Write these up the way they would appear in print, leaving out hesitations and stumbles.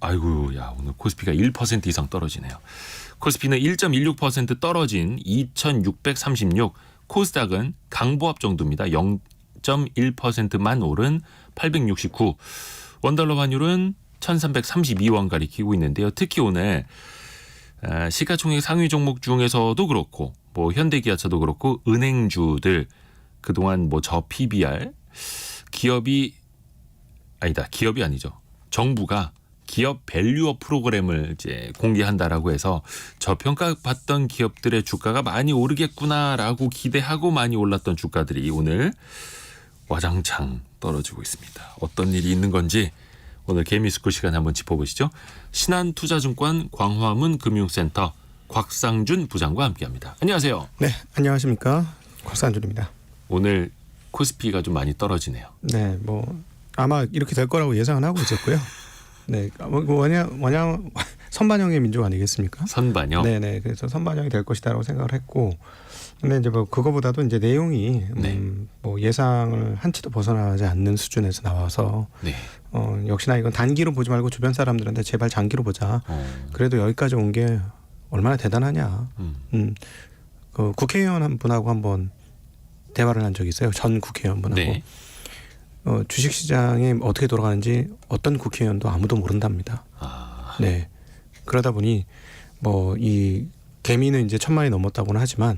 아이고, 야, 오늘 코스피가 1% 이상 떨어지네요. 코스피는 1.16% 떨어진 2,636, 코스닥은 강보합 정도입니다. 0.1%만 오른 869, 원달러 환율은 1,332원 가리키고 있는데요. 특히 오늘 시가총액 상위 종목 중에서도 그렇고 뭐 현대기아차도 그렇고 은행주들 그동안 뭐 저 PBR 기업이 아니죠. 정부가 기업 밸류업 프로그램을 이제 공개한다라고 해서 저평가받던 기업들의 주가가 많이 오르겠구나라고 기대하고 많이 올랐던 주가들이 오늘 와장창 떨어지고 있습니다. 어떤 일이 있는 건지 오늘 개미스쿨 시간에 한번 짚어보시죠. 신한투자증권 광화문 금융센터 곽상준 부장과 함께합니다. 안녕하세요. 네, 안녕하십니까. 곽상준입니다. 오늘 코스피가 좀 많이 떨어지네요. 네, 뭐 아마 이렇게 될 거라고 예상은 하고 있었고요. 네, 뭐냐 선반영의 민족 아니겠습니까? 선반영. 네네, 그래서 선반영이 될 것이다라고 생각을 했고, 근데 이제 뭐 그거보다도 이제 내용이 뭐 예상을 한치도 벗어나지 않는 수준에서 나와서 네. 역시나 이건 단기로 보지 말고 주변 사람들한테 제발 장기로 보자. 그래도 여기까지 온 게 얼마나 대단하냐. 그 국회의원 한 분하고 한번 대화를 한 적이 있어요. 전 국회의원분하고. 네. 주식시장이 어떻게 돌아가는지 어떤 국회의원도 아무도 모른답니다. 네. 그러다 보니 뭐 이 개미는 이제 1,000만이 넘었다고는 하지만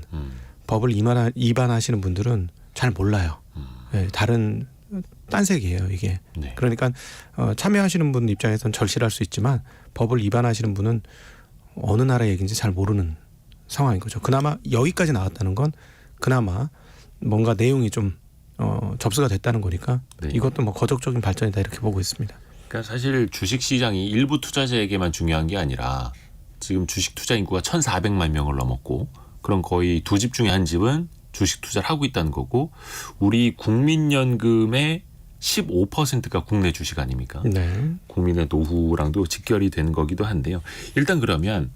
법을 위반하시는 분들은 잘 몰라요. 네, 딴 색이에요 이게. 네. 그러니까 참여하시는 분 입장에서는 절실할 수 있지만 법을 위반하시는 분은 어느 나라 얘기인지 잘 모르는 상황인 거죠. 그나마 여기까지 나왔다는 건 그나마 뭔가 내용이 좀 접수가 됐다는 거니까 네. 이것도 뭐 거적적인 발전이다 이렇게 보고 있습니다. 그러니까 사실 주식시장이 일부 투자자에게만 중요한 게 아니라 지금 주식 투자 인구가 1,400만 명을 넘었고 그럼 거의 두 집 중에 한 집은 주식 투자를 하고 있다는 거고 우리 국민연금의 15%가 국내 주식 아닙니까? 네. 국민의 노후랑도 직결이 되는 거기도 한데요. 일단 그러면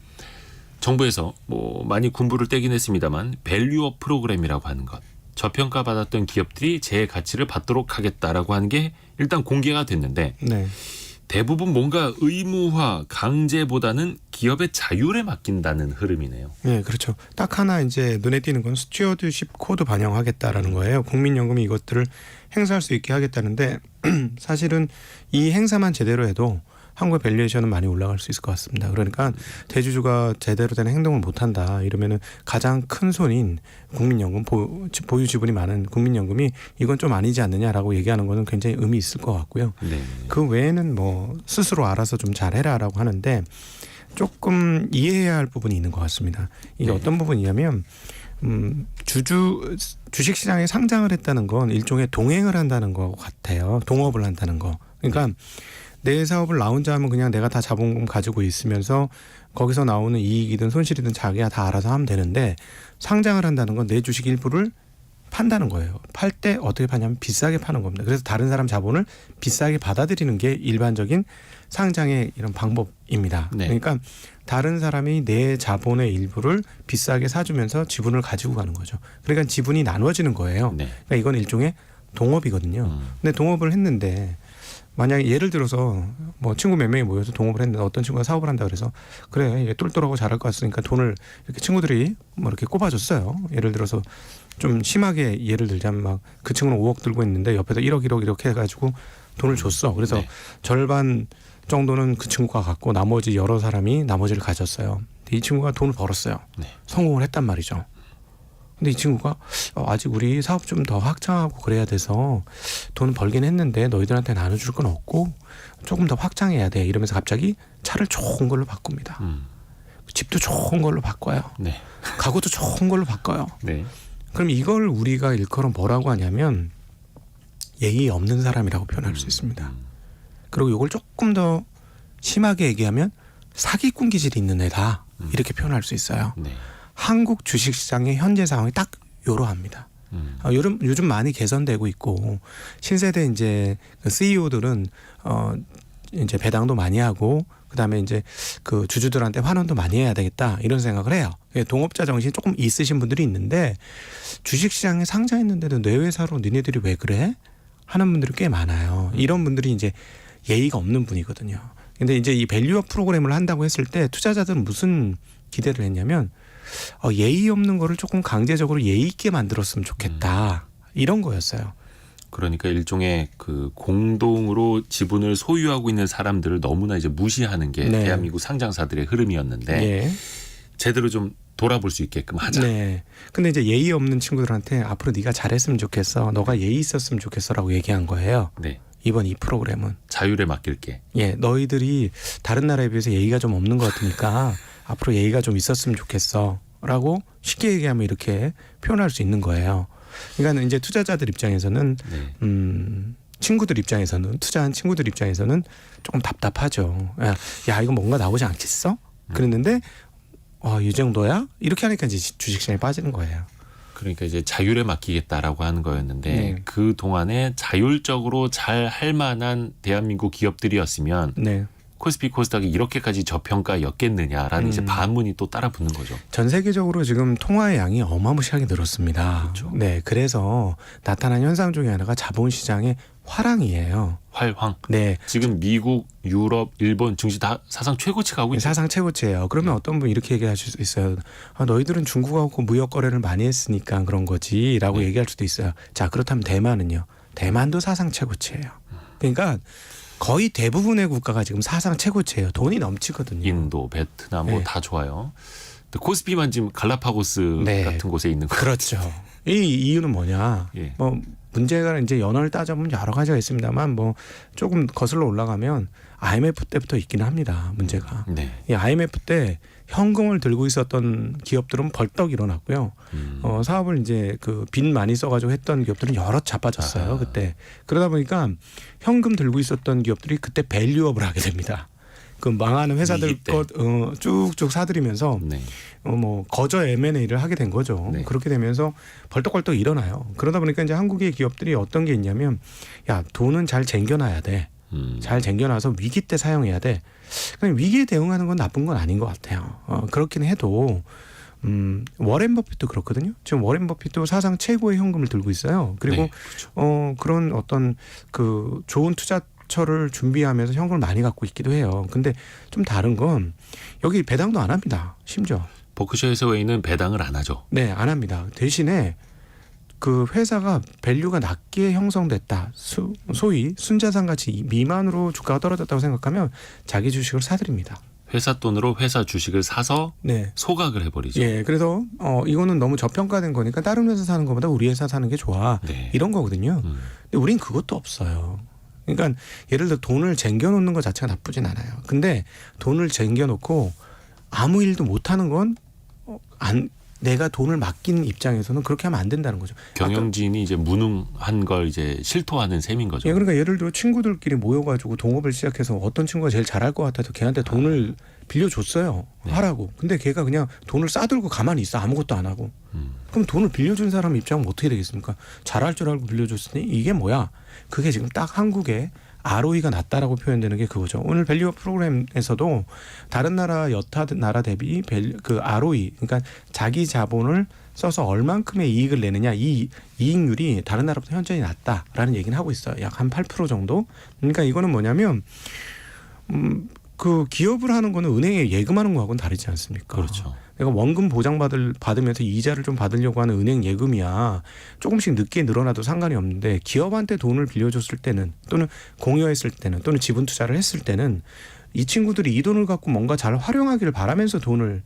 정부에서 뭐 많이 군부를 떼긴 했습니다만 밸류업 프로그램이라고 하는 것. 저평가받았던 기업들이 제 가치를 받도록 하겠다라고 하는 게 일단 공개가 됐는데 네. 대부분 뭔가 의무화 강제보다는 기업의 자율에 맡긴다는 흐름이네요. 네, 그렇죠. 딱 하나 이제 눈에 띄는 건 스튜어드십 코드 반영하겠다라는 거예요. 국민연금이 이것들을 행사할 수 있게 하겠다는데 사실은 이 행사만 제대로 해도 한국의 밸류에이션은 많이 올라갈 수 있을 것 같습니다. 그러니까 대주주가 제대로 된 행동을 못한다 이러면은 가장 큰 손인 국민연금 보유 지분이 많은 국민연금이 이건 좀 아니지 않느냐라고 얘기하는 거는 굉장히 의미 있을 것 같고요. 네. 그 외에는 뭐 스스로 알아서 좀 잘해라라고 하는데 조금 이해해야 할 부분이 있는 것 같습니다. 이게 네. 어떤 부분이냐면 주식시장에 상장을 했다는 건 일종의 동행을 한다는 것 같아요. 동업을 한다는 거. 그러니까 내 사업을 나 혼자 하면 그냥 내가 다 자본금 가지고 있으면서 거기서 나오는 이익이든 손실이든 자기가 다 알아서 하면 되는데 상장을 한다는 건 내 주식 일부를 판다는 거예요. 팔 때 어떻게 파냐면 비싸게 파는 겁니다. 그래서 다른 사람 자본을 비싸게 받아들이는 게 일반적인 상장의 이런 방법입니다. 네. 그러니까 다른 사람이 내 자본의 일부를 비싸게 사주면서 지분을 가지고 가는 거죠. 그러니까 지분이 나눠지는 거예요. 네. 그러니까 이건 일종의 동업이거든요. 근데 동업을 했는데 만약에 예를 들어서 뭐 친구 몇 명이 모여서 동업을 했는데 어떤 친구가 사업을 한다 그래서 그래 얘 똘똘하고 잘할 것 같으니까 돈을 이렇게 친구들이 뭐 이렇게 꼽아줬어요. 예를 들어서 좀 심하게 예를 들자면 막 그 친구는 5억 들고 있는데 옆에서 1억 이렇게 해가지고 돈을 줬어. 그래서 네. 절반 정도는 그 친구가 갖고 나머지 여러 사람이 나머지를 가졌어요. 근데 이 친구가 돈을 벌었어요. 네. 성공을 했단 말이죠. 근데 이 친구가 아직 우리 사업 좀 더 확장하고 그래야 돼서 돈 벌긴 했는데 너희들한테 나눠줄 건 없고 조금 더 확장해야 돼 이러면서 갑자기 차를 좋은 걸로 바꿉니다. 집도 좋은 걸로 바꿔요. 네. 가구도 좋은 걸로 바꿔요. 네. 그럼 이걸 우리가 일컬어 뭐라고 하냐면 예의 없는 사람이라고 표현할 수 있습니다. 그리고 이걸 조금 더 심하게 얘기하면 사기꾼 기질이 있는 애다 이렇게 표현할 수 있어요. 네. 한국 주식시장의 현재 상황이 딱 이러합니다. 요즘 많이 개선되고 있고 신세대 이제 CEO들은 이제 배당도 많이 하고 그다음에 이제 그 주주들한테 환원도 많이 해야 되겠다 이런 생각을 해요. 동업자 정신이 조금 있으신 분들이 있는데 주식시장에 상장했는데도 내 회사로 니네들이 왜 그래? 하는 분들이 꽤 많아요. 이런 분들이 이제 예의가 없는 분이거든요. 근데 이제 이 밸류업 프로그램을 한다고 했을 때 투자자들은 무슨 기대를 했냐면 예의 없는 거를 조금 강제적으로 예의 있게 만들었으면 좋겠다. 이런 거였어요. 그러니까 일종의 그 공동으로 지분을 소유하고 있는 사람들을 너무나 이제 무시하는 게 네. 대한민국 상장사들의 흐름이었는데 예. 제대로 좀 돌아볼 수 있게끔 하자. 네. 근데 이제 예의 없는 친구들한테 앞으로 네가 잘했으면 좋겠어. 너가 예의 있었으면 좋겠어라고 얘기한 거예요. 네. 이번 이 프로그램은. 자율에 맡길게. 예, 너희들이 다른 나라에 비해서 예의가 좀 없는 것 같으니까 앞으로 예의가 좀 있었으면 좋겠어라고 쉽게 얘기하면 이렇게 표현할 수 있는 거예요. 그러니까 이제 투자자들 입장에서는 네. 친구들 입장에서는 투자한 친구들 입장에서는 조금 답답하죠. 야 이거 뭔가 나오지 않겠어? 그랬는데 이 정도야? 이렇게 하니까 이제 주식시장에 빠지는 거예요. 그러니까 이제 자율에 맡기겠다라고 하는 거였는데 네. 그 동안에 자율적으로 잘 할 만한 대한민국 기업들이었으면 네. 코스피 코스닥이 이렇게까지 저평가였겠느냐라는 이제 반문이 또 따라 붙는 거죠. 전 세계적으로 지금 통화의 양이 어마무시하게 늘었습니다. 그렇죠. 네, 그래서 나타난 현상 중에 하나가 자본시장의 화랑이에요. 활황. 네, 지금 미국, 유럽, 일본 증시 다 사상 최고치 가고 있죠. 사상 최고치예요. 그러면 어떤 분 이렇게 얘기하실 수 있어요. 너희들은 중국하고 무역 거래를 많이 했으니까 그런 거지라고 네. 얘기할 수도 있어요. 자, 그렇다면 대만은요. 대만도 사상 최고치예요. 그러니까 거의 대부분의 국가가 지금 사상 최고치예요. 돈이 넘치거든요. 인도, 베트남 뭐 네. 다 좋아요. 근데 코스피만 지금 갈라파고스 네. 같은 곳에 있는 거죠. 그렇죠. 이 이유는 뭐냐? 예. 뭐 문제가 이제 연원을 따져보면 여러 가지가 있습니다만 뭐 조금 거슬러 올라가면 IMF 때부터 있기는 합니다. 문제가. 네. 이 IMF 때 현금을 들고 있었던 기업들은 벌떡 일어났고요. 사업을 이제 그 빚 많이 써가지고 했던 기업들은 여러 자빠졌어요. 아하. 그때. 그러다 보니까 현금 들고 있었던 기업들이 그때 밸류업을 하게 됩니다. 그 망하는 회사들 위기 때. 것 쭉쭉 사들이면서 네. 뭐 거저 M&A를 하게 된 거죠. 네. 그렇게 되면서 벌떡벌떡 일어나요. 그러다 보니까 이제 한국의 기업들이 어떤 게 있냐면 야 돈은 잘 쟁겨놔야 돼. 잘 쟁겨놔서 위기 때 사용해야 돼. 그냥 위기에 대응하는 건 나쁜 건 아닌 것 같아요. 그렇긴 해도 워렌 버핏도 그렇거든요. 지금 워렌 버핏도 사상 최고의 현금을 들고 있어요. 그리고 네, 그렇죠. 그런 어떤 그 좋은 투자처를 준비하면서 현금을 많이 갖고 있기도 해요. 근데 좀 다른 건 여기 배당도 안 합니다. 심지어. 버크셔 해서웨이는 배당을 안 하죠. 네, 안 합니다. 대신에 그 회사가 밸류가 낮게 형성됐다. 소위 순자산 가치 미만으로 주가가 떨어졌다고 생각하면 자기 주식을 사들입니다. 회사 돈으로 회사 주식을 사서 네. 소각을 해버리죠. 예, 그래서 이거는 너무 저평가된 거니까 다른 회사 사는 것보다 우리 회사 사는 게 좋아. 네. 이런 거거든요. 근데 우린 그것도 없어요. 그러니까 예를 들어 돈을 쟁겨놓는 것 자체가 나쁘진 않아요. 근데 돈을 쟁겨놓고 아무 일도 못하는 건 내가 돈을 맡긴 입장에서는 그렇게 하면 안 된다는 거죠. 경영진이 이제 무능한 걸 이제 실토하는 셈인 거죠. 예, 그러니까 예를 들어 친구들끼리 모여가지고 동업을 시작해서 어떤 친구가 제일 잘할 것 같아서 걔한테 돈을 빌려줬어요. 네. 하라고. 근데 걔가 그냥 돈을 싸들고 가만히 있어. 아무것도 안 하고. 그럼 돈을 빌려준 사람 입장은 어떻게 되겠습니까? 잘할 줄 알고 빌려줬으니 이게 뭐야? 그게 지금 딱 한국의 ROE가 낮다라고 표현되는 게 그거죠. 오늘 밸류업 프로그램에서도 다른 나라 여타 나라 대비 그 ROE, 그러니까 자기 자본을 써서 얼만큼의 이익을 내느냐, 이 이익률이 다른 나라보다 현저히 낮다라는 얘기는 하고 있어요. 약 한 8% 정도. 그러니까 이거는 뭐냐면 그 기업을 하는 거는 은행에 예금하는 거하고는 다르지 않습니까? 그렇죠. 내가 원금 받으면서 이자를 좀 받으려고 하는 은행 예금이야. 조금씩 늦게 늘어나도 상관이 없는데 기업한테 돈을 빌려줬을 때는 또는 공여했을 때는 또는 지분 투자를 했을 때는 이 친구들이 이 돈을 갖고 뭔가 잘 활용하기를 바라면서 돈을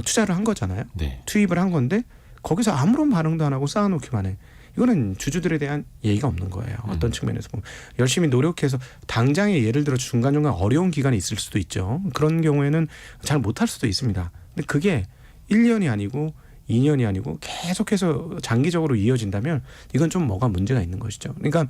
투자를 한 거잖아요. 네. 투입을 한 건데 거기서 아무런 반응도 안 하고 쌓아놓기만 해. 이거는 주주들에 대한 예의가 없는 거예요. 어떤 측면에서 보면. 열심히 노력해서 당장에 예를 들어 중간중간 어려운 기간이 있을 수도 있죠. 그런 경우에는 잘 못할 수도 있습니다. 근데 그게 1년이 아니고 2년이 아니고 계속해서 장기적으로 이어진다면 이건 좀 뭐가 문제가 있는 것이죠. 그러니까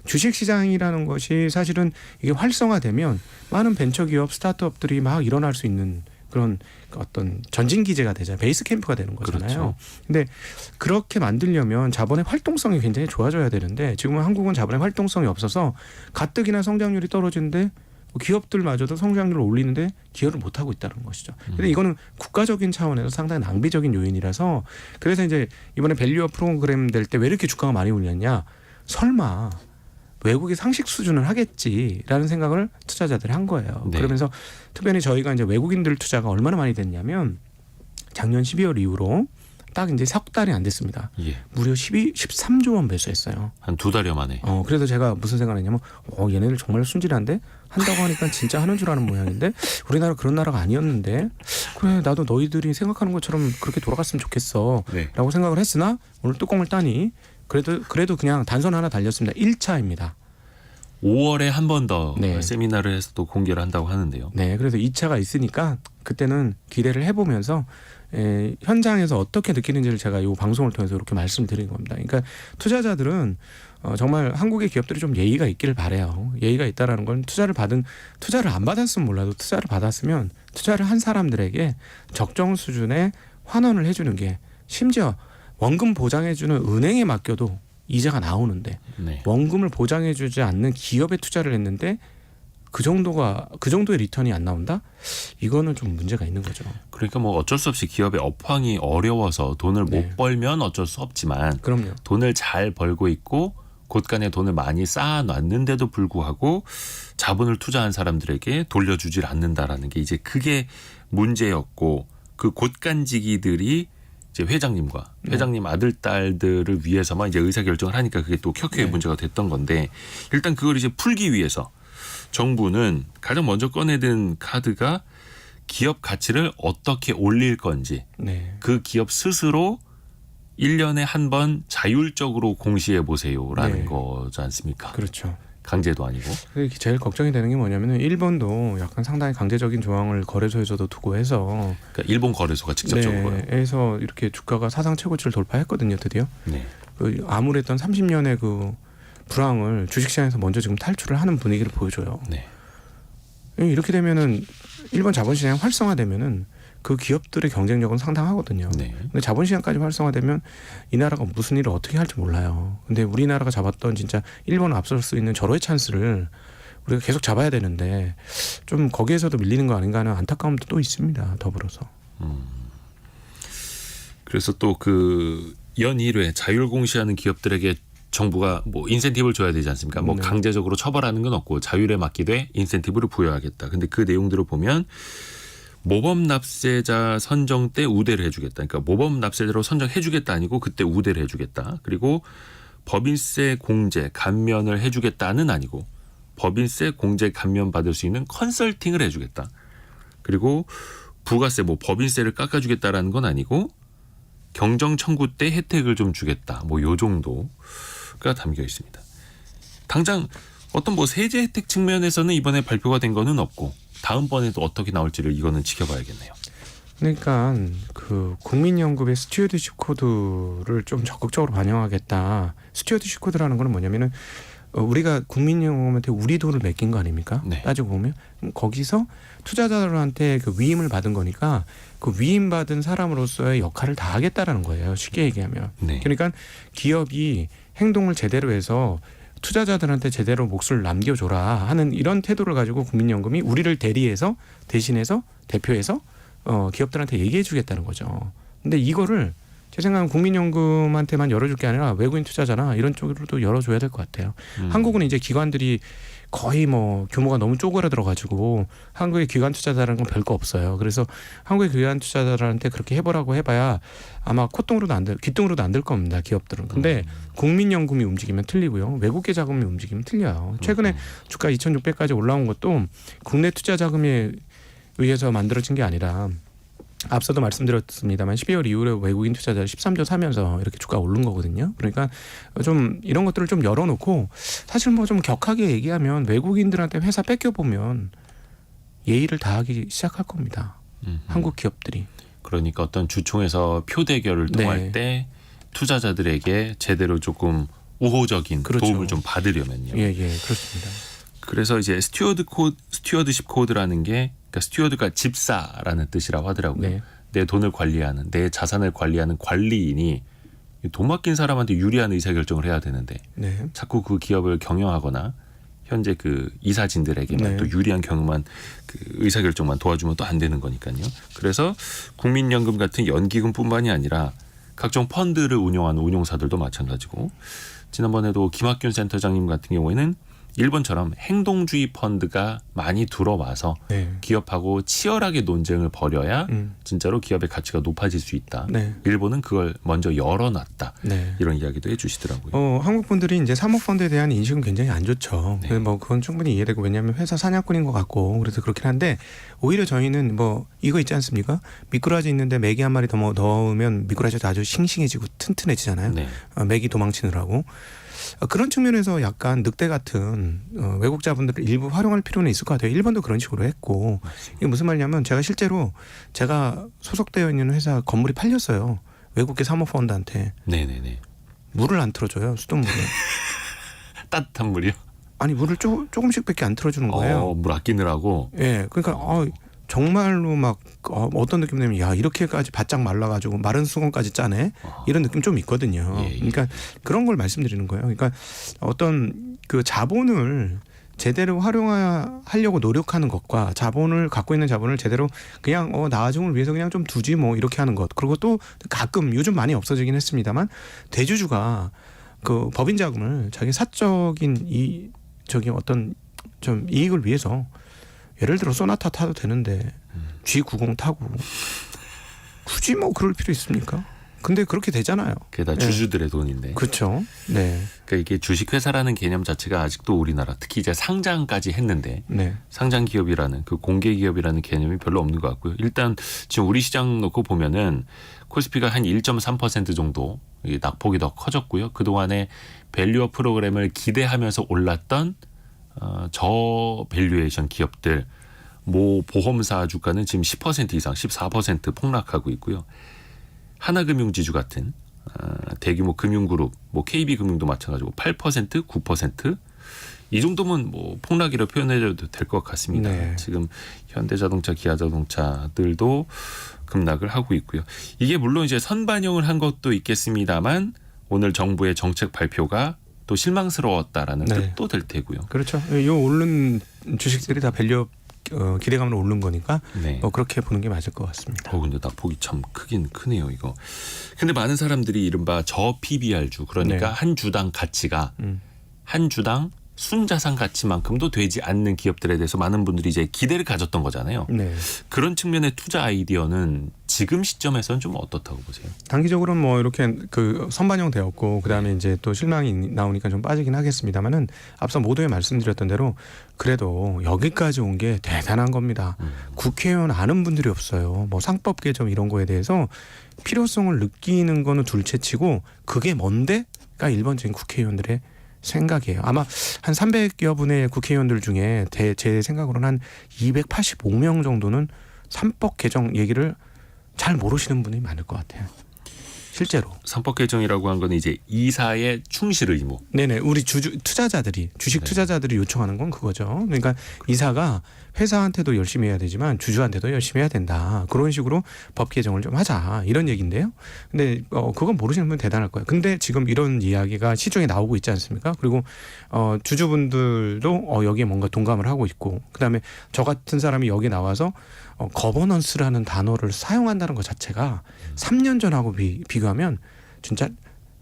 주식시장이라는 것이 사실은 이게 활성화되면 많은 벤처기업, 스타트업들이 막 일어날 수 있는 그런 어떤 전진 기제가 되잖아요. 베이스 캠프가 되는 거잖아요. 그렇죠. 근데 그렇게 만들려면 자본의 활동성이 굉장히 좋아져야 되는데 지금은 한국은 자본의 활동성이 없어서 가뜩이나 성장률이 떨어지는데 기업들마저도 성장률을 올리는데 기여를 못 하고 있다는 것이죠. 근데 이거는 국가적인 차원에서 상당히 낭비적인 요인이라서 그래서 이제 이번에 밸류업 프로그램 될 때 왜 이렇게 주가가 많이 올렸냐? 설마 외국이 상식 수준을 하겠지라는 생각을 투자자들이 한 거예요. 네. 그러면서 특별히 저희가 이제 외국인들 투자가 얼마나 많이 됐냐면 작년 12월 이후로 딱 이제 석 달이 안 됐습니다. 예. 무려 13조 원 매수했어요. 한 2달여 만에. 그래서 제가 무슨 생각을 했냐면 얘네들 정말 순진한데 한다고 하니까 진짜 하는 줄 아는 모양인데 우리나라 그런 나라가 아니었는데 그래 나도 너희들이 생각하는 것처럼 그렇게 돌아갔으면 좋겠어 네. 라고 생각을 했으나 오늘 뚜껑을 따니 그래도 그냥 단선 하나 달렸습니다. 1차입니다. 5월에 한 번 더 네. 세미나를 해서 또 공개를 한다고 하는데요. 네, 그래서 2차가 있으니까 그때는 기대를 해보면서 현장에서 어떻게 느끼는지를 제가 이 방송을 통해서 이렇게 말씀드리는 겁니다. 그러니까 투자자들은 정말 한국의 기업들이 좀 예의가 있기를 바라요. 예의가 있다라는 건 투자를 안 받았으면 몰라도 투자를 받았으면 투자를 한 사람들에게 적정 수준의 환원을 해주는 게 심지어 원금 보장해주는 은행에 맡겨도 이자가 나오는데 네. 원금을 보장해주지 않는 기업에 투자를 했는데 그 정도의 리턴이 안 나온다? 이거는 좀 문제가 있는 거죠. 그러니까 뭐 어쩔 수 없이 기업의 업황이 어려워서 돈을 네. 못 벌면 어쩔 수 없지만 그럼요. 돈을 잘 벌고 있고 곳간에 돈을 많이 쌓아놨는데도 불구하고 자본을 투자한 사람들에게 돌려주질 않는다라는 게 이제 그게 문제였고 그 곳간지기들이 이제 회장님과 회장님 아들 딸들을 위해서만 이제 의사결정을 하니까 그게 또 켜켜의 네. 문제가 됐던 건데 일단 그걸 이제 풀기 위해서 정부는 가장 먼저 꺼내든 카드가 기업 가치를 어떻게 올릴 건지 네. 그 기업 스스로 1년에 한 번 자율적으로 공시해 보세요라는 네. 거지 않습니까? 그렇죠. 강제도 아니고. 제일 걱정이 되는 게 뭐냐면은 일본도 약간 상당히 강제적인 조항을 거래소에서도 두고 해서 그러니까 일본 거래소가 직접적으로요. 네, 해서 이렇게 주가가 사상 최고치를 돌파했거든요, 드디어. 네. 그 암울했던 30년의 그 불황을 주식시장에서 먼저 지금 탈출을 하는 분위기를 보여줘요. 네. 이렇게 되면은 일본 자본시장이 활성화되면은 그 기업들의 경쟁력은 상당하거든요. 네. 근데 자본시장까지 활성화되면 이 나라가 무슨 일을 어떻게 할지 몰라요. 근데 우리나라가 잡았던 진짜 일본을 앞설 수 있는 절호의 찬스를 우리가 계속 잡아야 되는데 좀 거기에서도 밀리는 거 아닌가 하는 안타까움도 또 있습니다. 더불어서. 그래서 또 그 연 1회 자율 공시하는 기업들에게 정부가 뭐 인센티브를 줘야 되지 않습니까? 뭐 네. 강제적으로 처벌하는 건 없고 자율에 맡기되 인센티브를 부여하겠다. 근데 그 내용들을 보면 모범 납세자 선정 때 우대를 해주겠다. 그러니까 모범 납세자로 선정해주겠다 아니고 그때 우대를 해주겠다. 그리고 법인세 공제 감면을 해주겠다는 아니고 법인세 공제 감면 받을 수 있는 컨설팅을 해주겠다. 그리고 부가세 뭐 법인세를 깎아주겠다라는 건 아니고 경정 청구 때 혜택을 좀 주겠다. 뭐 요 정도가 담겨 있습니다. 당장 어떤 뭐 세제 혜택 측면에서는 이번에 발표가 된 거는 없고 다음번에도 어떻게 나올지를 이거는 지켜봐야겠네요. 그러니까 그 국민연금의 스튜어드십 코드를 좀 적극적으로 반영하겠다. 스튜어드십 코드라는 거는 뭐냐면은 우리가 국민연금한테 우리 돈을 맡긴 거 아닙니까? 네. 따지고 보면 거기서 투자자들한테 그 위임을 받은 거니까 그 위임받은 사람으로서의 역할을 다 하겠다라는 거예요. 쉽게 얘기하면. 네. 그러니까 기업이 행동을 제대로 해서 투자자들한테 제대로 몫을 남겨줘라 하는 이런 태도를 가지고 국민연금이 우리를 대신해서 대표해서 기업들한테 얘기해 주겠다는 거죠. 근데 이거를 제 생각은 국민연금한테만 열어줄 게 아니라 외국인 투자자나 이런 쪽으로도 열어줘야 될 것 같아요. 한국은 이제 기관들이 거의 뭐 규모가 너무 쪼그라들어가지고 한국의 기관 투자자라는 건 별거 없어요. 그래서 한국의 기관 투자자들한테 그렇게 해보라고 해봐야 아마 귓등으로도 안 될 겁니다. 기업들은. 근데 국민연금이 움직이면 틀리고요. 외국계 자금이 움직이면 틀려요. 최근에 주가 2,600까지 올라온 것도 국내 투자 자금에 의해서 만들어진 게 아니라 앞서도 말씀드렸습니다만 12월 이후에 외국인 투자자를 13조 사면서 이렇게 주가가 오른 거거든요. 그러니까 좀 이런 것들을 좀 열어놓고 사실 뭐 좀 격하게 얘기하면 외국인들한테 회사 뺏겨보면 예의를 다하기 시작할 겁니다. 한국 기업들이. 그러니까 어떤 주총에서 표 대결을 통할 네. 때 투자자들에게 제대로 조금 우호적인 그렇죠. 도움을 좀 받으려면요. 예, 그렇습니다. 그래서 이제 스튜어드십 코드라는 게 그러니까 스튜어드가 집사라는 뜻이라고 하더라고요. 네. 내 돈을 관리하는 내 자산을 관리하는 관리인이 돈 맡긴 사람한테 유리한 의사결정을 해야 되는데 네. 자꾸 그 기업을 경영하거나 현재 그 이사진들에게만 네. 또 유리한 경우만 그 의사결정만 도와주면 또 안 되는 거니까요. 그래서 국민연금 같은 연기금뿐만이 아니라 각종 펀드를 운용하는 운용사들도 마찬가지고 지난번에도 김학균 센터장님 같은 경우에는 일본처럼 행동주의 펀드가 많이 들어와서 네. 기업하고 치열하게 논쟁을 벌여야 진짜로 기업의 가치가 높아질 수 있다. 네. 일본은 그걸 먼저 열어놨다. 네. 이런 이야기도 해주시더라고요. 한국 분들이 이제 사모펀드에 대한 인식은 굉장히 안 좋죠. 네. 뭐 그건 충분히 이해되고 왜냐하면 회사 사냥꾼인 것 같고 그래서 그렇긴 한데 오히려 저희는 뭐 이거 있지 않습니까? 미꾸라지 있는데 메기 한 마리 더 넣으면 미꾸라지도 아주 싱싱해지고 튼튼해지잖아요. 네. 메기 도망치느라고. 그런 측면에서 약간 늑대 같은 외국 자본들을 일부 활용할 필요는 있을 것 같아요. 일본도 그런 식으로 했고 이게 무슨 말이냐면 제가 실제로 제가 소속되어 있는 회사 건물이 팔렸어요. 외국계 사모펀드한테. 네네네. 물을 안 틀어줘요. 수돗물을. 따뜻한 물이요? 아니 물을 조금씩밖에 안 틀어주는 거예요. 물 아끼느라고. 예, 그러니까 정말로 막 어떤 느낌 내면 야 이렇게까지 바짝 말라가지고 마른 수건까지 짜네 이런 느낌 좀 있거든요. 예, 예. 그러니까 그런 걸 말씀드리는 거예요. 그러니까 어떤 그 자본을 제대로 활용하려고 노력하는 것과 자본을 갖고 있는 자본을 제대로 그냥 나중을 위해서 그냥 좀 두지 뭐 이렇게 하는 것. 그리고 또 가끔 요즘 많이 없어지긴 했습니다만 대주주가 그 법인 자금을 자기 사적인 어떤 좀 이익을 위해서 예를 들어 소나타 타도 되는데 G90 타고 굳이 뭐 그럴 필요 있습니까? 근데 그렇게 되잖아요. 그게 다 주주들의 돈인데. 그렇죠. 네. 그러니까 이게 주식회사라는 개념 자체가 아직도 우리나라 특히 이제 상장까지 했는데 네. 상장 기업이라는 그 공개 기업이라는 개념이 별로 없는 것 같고요. 일단 지금 우리 시장 놓고 보면은 코스피가 한 1.3% 정도 낙폭이 더 커졌고요. 그동안에 밸류업 프로그램을 기대하면서 올랐던 저밸류에이션 기업들 모 보험사 주가는 지금 10% 이상 14% 폭락하고 있고요. 하나금융지주 같은 대규모 금융그룹 뭐 KB금융도 마찬가지고 8% 9%이 정도면 뭐 폭락이라고 표현해도 될 것 같습니다. 네. 지금 현대자동차 기아자동차들도 급락을 하고 있고요. 이게 물론 이제 선반영을 한 것도 있겠습니다만 오늘 정부의 정책 발표가 또 실망스러웠다라는 네. 뜻도 될 테고요. 그렇죠. 요 오른 주식들이 다 밸류 기대감으로 오른 거니까 네. 뭐 그렇게 보는 게 맞을 것 같습니다. 근데 낙폭이 참 크긴 크네요, 이거. 근데 많은 사람들이 이른바 저 PBR주 그러니까 네. 한 주당 가치가 한 주당 순자산 가치만큼도 되지 않는 기업들에 대해서 많은 분들이 이제 기대를 가졌던 거잖아요. 네. 그런 측면의 투자 아이디어는 지금 시점에서는 좀 어떻다고 보세요? 단기적으로는 뭐 이렇게 그 선반영 되었고 그다음에 이제 또 실망이 나오니까 좀 빠지긴 하겠습니다만은 앞서 모두에 말씀드렸던 대로 그래도 여기까지 온 게 대단한 겁니다. 국회의원 아는 분들이 없어요. 뭐 상법 개정 이런 거에 대해서 필요성을 느끼는 거는 둘째치고 그게 뭔데가 일반적인 국회의원들의 생각이에요. 아마 한 300여 분의 국회의원들 중에 제 생각으로는 한 285명 정도는 삼법 개정 얘기를 잘 모르시는 분이 많을 것 같아요. 실제로. 삼법 개정이라고 한 건 이제 이사의 충실 의무. 네네. 우리 투자자들이 주식 투자자들이 요청하는 건 그거죠. 그러니까 이사가 회사한테도 열심히 해야 되지만 주주한테도 열심히 해야 된다. 그런 식으로 법 개정을 좀 하자. 이런 얘기인데요. 근데 그건 모르시는 분 대단할 거예요. 근데 지금 이런 이야기가 시중에 나오고 있지 않습니까? 그리고 주주분들도 여기에 뭔가 동감을 하고 있고 그다음에 저 같은 사람이 여기 나와서 거버넌스라는 단어를 사용한다는 것 자체가 3년 전하고 비교하면 진짜